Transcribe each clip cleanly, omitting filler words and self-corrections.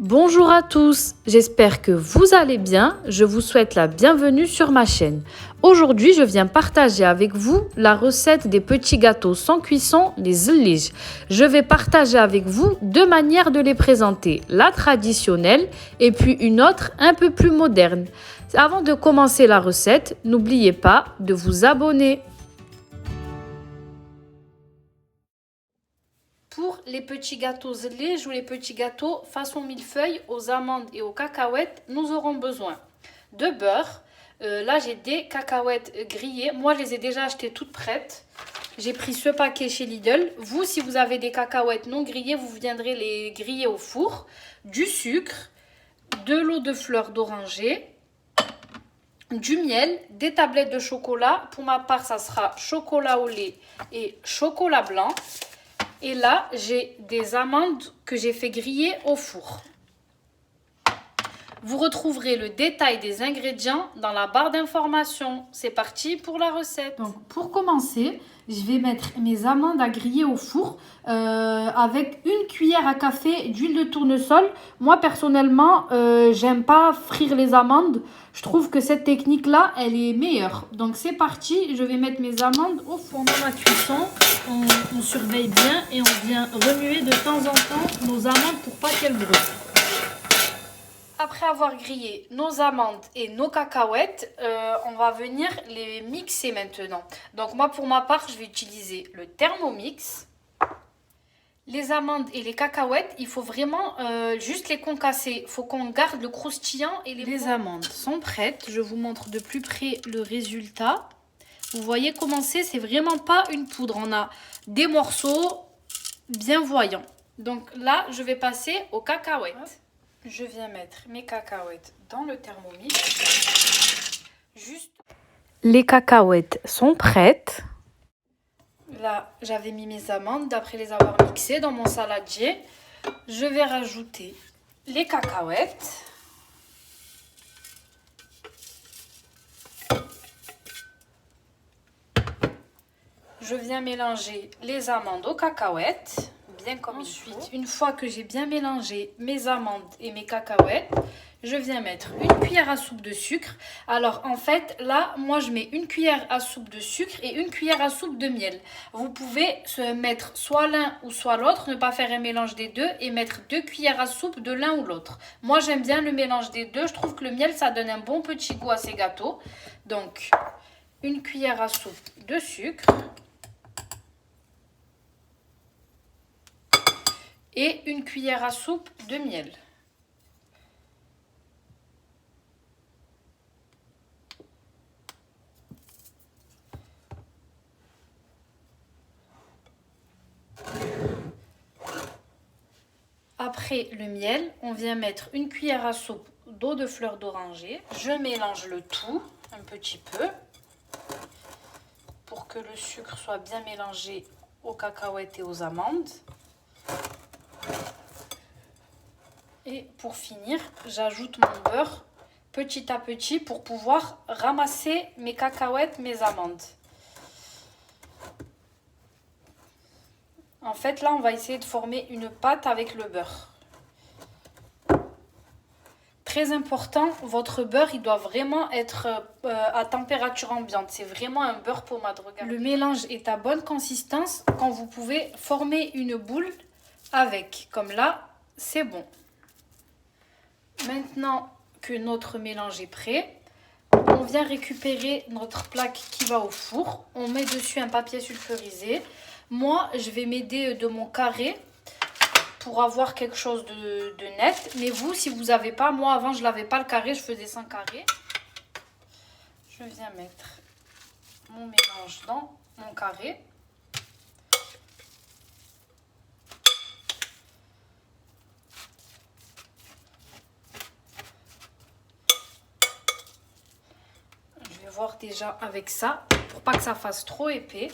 Bonjour à tous, j'espère que vous allez bien. Je vous souhaite la bienvenue sur ma chaîne. Aujourd'hui, je viens partager avec vous la recette des petits gâteaux sans cuisson, les zlij. Je vais partager avec vous deux manières de les présenter, la traditionnelle et puis une autre un peu plus moderne. Avant de commencer la recette, n'oubliez pas de vous abonner. Pour les petits gâteaux zlij ou les petits gâteaux façon millefeuille aux amandes et aux cacahuètes, nous aurons besoin de beurre. Là, j'ai des cacahuètes grillées. Moi, je les ai déjà achetées toutes prêtes. J'ai pris ce paquet chez Lidl. Vous, si vous avez des cacahuètes non grillées, vous viendrez les griller au four. Du sucre, de l'eau de fleur d'oranger, du miel, des tablettes de chocolat. Pour ma part, ça sera chocolat au lait et chocolat blanc. Et là, j'ai des amandes que j'ai fait griller au four. Vous retrouverez le détail des ingrédients dans la barre d'informations. C'est parti pour la recette. Donc, pour commencer, je vais mettre mes amandes à griller au four avec une cuillère à café d'huile de tournesol. Moi, personnellement, j'aime pas frire les amandes. Je trouve que cette technique-là, elle est meilleure. Donc, c'est parti. Je vais mettre mes amandes au four. Pendant la cuisson, on surveille bien et on vient remuer de temps en temps nos amandes pour pas qu'elles brûlent. Après avoir grillé nos amandes et nos cacahuètes, on va venir les mixer maintenant. Donc moi, pour ma part, je vais utiliser le Thermomix. Les amandes et les cacahuètes, il faut vraiment juste les concasser. Il faut qu'on garde le croustillant et les amandes sont prêtes. Je vous montre de plus près le résultat. Vous voyez comment c'est vraiment pas une poudre. On a des morceaux bien voyants. Donc là, je vais passer aux cacahuètes. Je viens mettre mes cacahuètes dans le Thermomix. Les cacahuètes sont prêtes. Là, j'avais mis mes amandes après les avoir mixées dans mon saladier. Je vais rajouter les cacahuètes. Je viens mélanger les amandes aux cacahuètes. Bien comme ensuite, une fois que j'ai bien mélangé mes amandes et mes cacahuètes, je viens mettre une cuillère à soupe de sucre. Alors en fait, là, moi je mets une cuillère à soupe de sucre et une cuillère à soupe de miel. Vous pouvez se mettre soit l'un ou soit l'autre, ne pas faire un mélange des deux et mettre 2 cuillères à soupe de l'un ou l'autre. Moi j'aime bien le mélange des deux, je trouve que le miel ça donne un bon petit goût à ces gâteaux. Donc, une cuillère à soupe de sucre. Et une cuillère à soupe de miel. Après le miel, on vient mettre une cuillère à soupe d'eau de fleur d'oranger. Je mélange le tout un petit peu pour que le sucre soit bien mélangé aux cacahuètes et aux amandes. Et pour finir, j'ajoute mon beurre petit à petit pour pouvoir ramasser mes cacahuètes, mes amandes. En fait, là, on va essayer de former une pâte avec le beurre. Très important, votre beurre, il doit vraiment être à température ambiante. C'est vraiment un beurre pommade. Regardez. Le mélange est à bonne consistance quand vous pouvez former une boule avec. Comme là, c'est bon. Maintenant que notre mélange est prêt, on vient récupérer notre plaque qui va au four. On met dessus un papier sulfurisé. Moi, je vais m'aider de mon carré pour avoir quelque chose de net. Mais vous, si vous n'avez pas, moi avant je n'avais pas le carré, je faisais sans carré. Je viens mettre mon mélange dans mon carré. Je vais voir déjà avec ça, pour pas que ça fasse trop épais.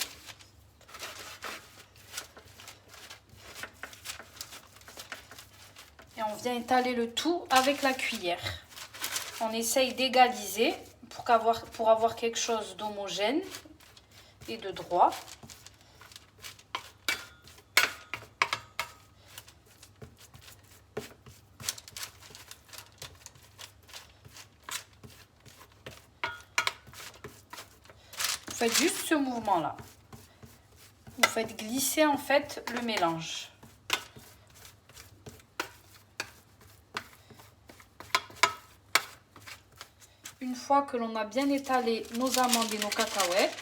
Et on vient étaler le tout avec la cuillère. On essaye d'égaliser pour avoir quelque chose d'homogène et de droit. faites juste ce mouvement-là. Vous faites glisser en fait le mélange. Une fois que l'on a bien étalé nos amandes et nos cacahuètes,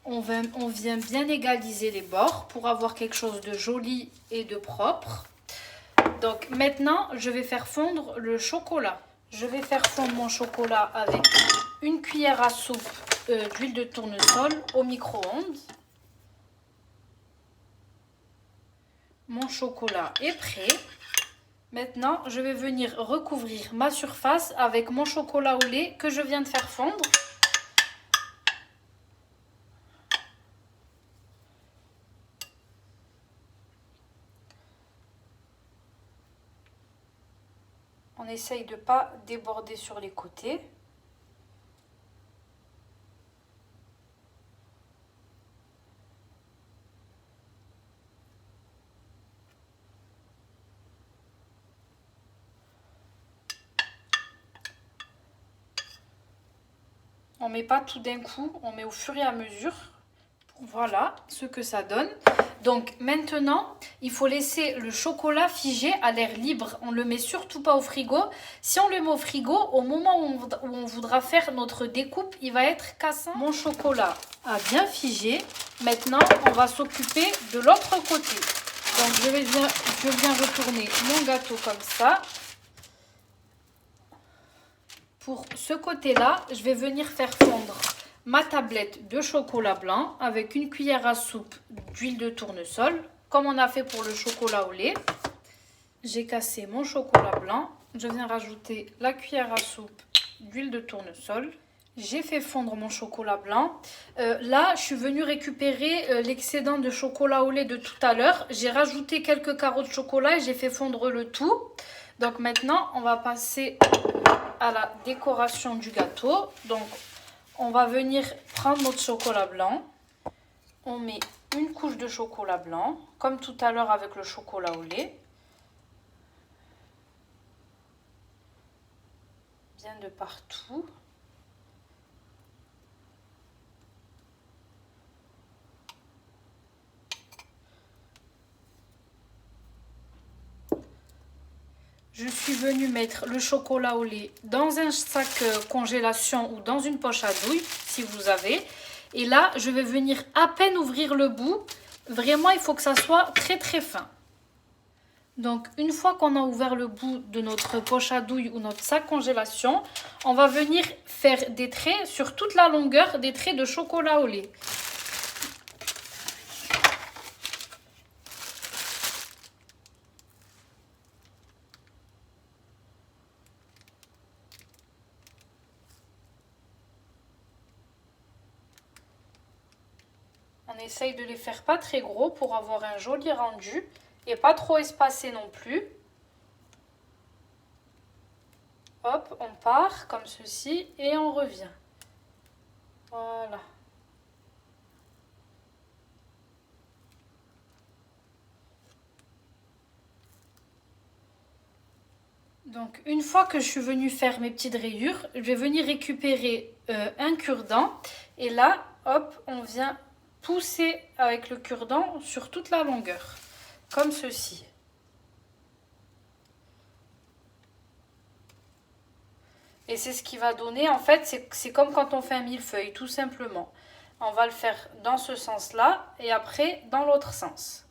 on vient bien égaliser les bords pour avoir quelque chose de joli et de propre. Donc maintenant, je vais faire fondre le chocolat. Je vais faire fondre mon chocolat avec une cuillère à soupe d'huile de tournesol au micro-ondes. Mon chocolat est prêt. Maintenant, je vais venir recouvrir ma surface avec mon chocolat au lait que je viens de faire fondre. On essaye de ne pas déborder sur les côtés. On ne met pas tout d'un coup, on met au fur et à mesure. Voilà ce que ça donne. Donc maintenant, il faut laisser le chocolat figé à l'air libre. On ne le met surtout pas au frigo. Si on le met au frigo, au moment où on voudra faire notre découpe, il va être cassant. Mon chocolat a bien figé. Maintenant, on va s'occuper de l'autre côté. Donc je viens retourner mon gâteau comme ça. Pour ce côté-là, je vais venir faire fondre ma tablette de chocolat blanc avec une cuillère à soupe d'huile de tournesol, comme on a fait pour le chocolat au lait. J'ai cassé mon chocolat blanc. Je viens rajouter la cuillère à soupe d'huile de tournesol. J'ai fait fondre mon chocolat blanc. Là, je suis venue récupérer l'excédent de chocolat au lait de tout à l'heure. J'ai rajouté quelques carreaux de chocolat et j'ai fait fondre le tout. Donc maintenant, on va passer à la décoration du gâteau. Donc, on va venir prendre notre chocolat blanc. On met une couche de chocolat blanc, comme tout à l'heure avec le chocolat au lait. Bien de partout. Je suis venue mettre le chocolat au lait dans un sac congélation ou dans une poche à douille, si vous avez. Et là, je vais venir à peine ouvrir le bout. Vraiment, il faut que ça soit très très fin. Donc, une fois qu'on a ouvert le bout de notre poche à douille ou notre sac congélation, on va venir faire des traits sur toute la longueur, des traits de chocolat au lait. On essaye de les faire pas très gros pour avoir un joli rendu et pas trop espacé non plus. Hop, on part comme ceci et on revient. Voilà. Donc une fois que je suis venue faire mes petites rayures, je vais venir récupérer un cure-dent et là, hop, on vient pousser avec le cure-dent sur toute la longueur, comme ceci. Et c'est ce qui va donner, en fait, c'est comme quand on fait un millefeuille, tout simplement. On va le faire dans ce sens-là et après dans l'autre sens.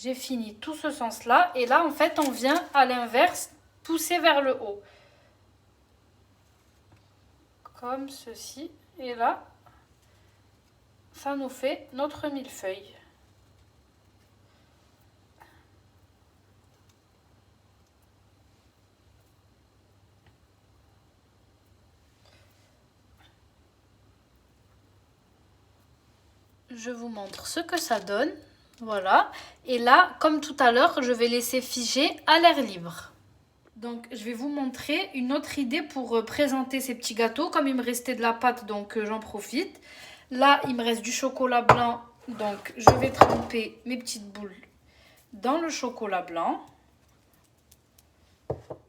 J'ai fini tout ce sens-là et là, en fait, on vient à l'inverse, pousser vers le haut. Comme ceci. Et là, ça nous fait notre millefeuille. Je vous montre ce que ça donne. Voilà. Et là, comme tout à l'heure, je vais laisser figer à l'air libre. Donc, je vais vous montrer une autre idée pour présenter ces petits gâteaux. Comme il me restait de la pâte, donc j'en profite. Là, il me reste du chocolat blanc. Donc, je vais tremper mes petites boules dans le chocolat blanc.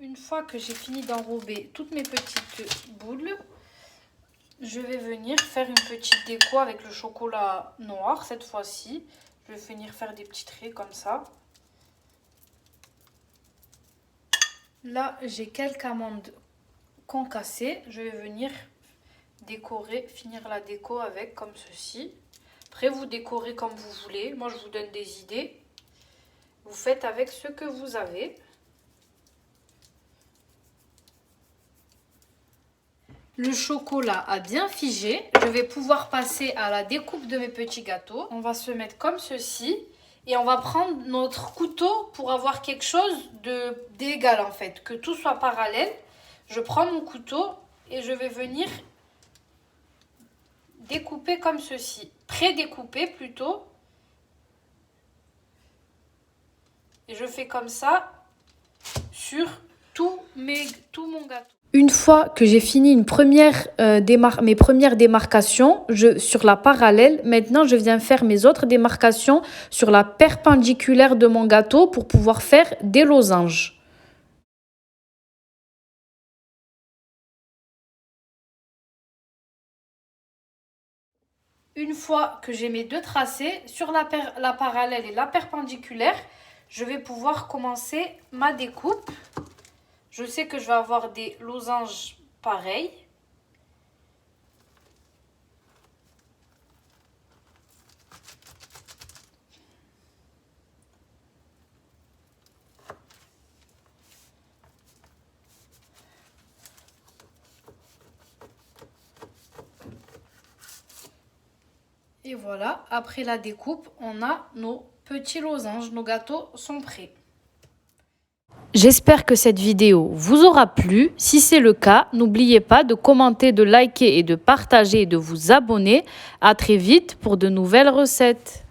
Une fois que j'ai fini d'enrober toutes mes petites boules, je vais venir faire une petite déco avec le chocolat noir cette fois-ci. Je vais venir faire des petits traits comme ça. Là, j'ai quelques amandes concassées. Je vais venir décorer, finir la déco avec comme ceci. Après, vous décorez comme vous voulez. Moi, je vous donne des idées. Vous faites avec ce que vous avez. Le chocolat a bien figé. Je vais pouvoir passer à la découpe de mes petits gâteaux. On va se mettre comme ceci. Et on va prendre notre couteau pour avoir quelque chose d'égal en fait. Que tout soit parallèle. Je prends mon couteau et je vais venir découper comme ceci. Pré-découper plutôt. Et je fais comme ça sur tout mon gâteau. Une fois que j'ai fini mes premières démarcations sur la parallèle, maintenant je viens faire mes autres démarcations sur la perpendiculaire de mon gâteau pour pouvoir faire des losanges. Une fois que j'ai mes deux tracés, sur la parallèle et la perpendiculaire, je vais pouvoir commencer ma découpe. Je sais que je vais avoir des losanges pareils. Et voilà, après la découpe, on a nos petits losanges. Nos gâteaux sont prêts. J'espère que cette vidéo vous aura plu. Si c'est le cas, n'oubliez pas de commenter, de liker et de partager et de vous abonner. À très vite pour de nouvelles recettes.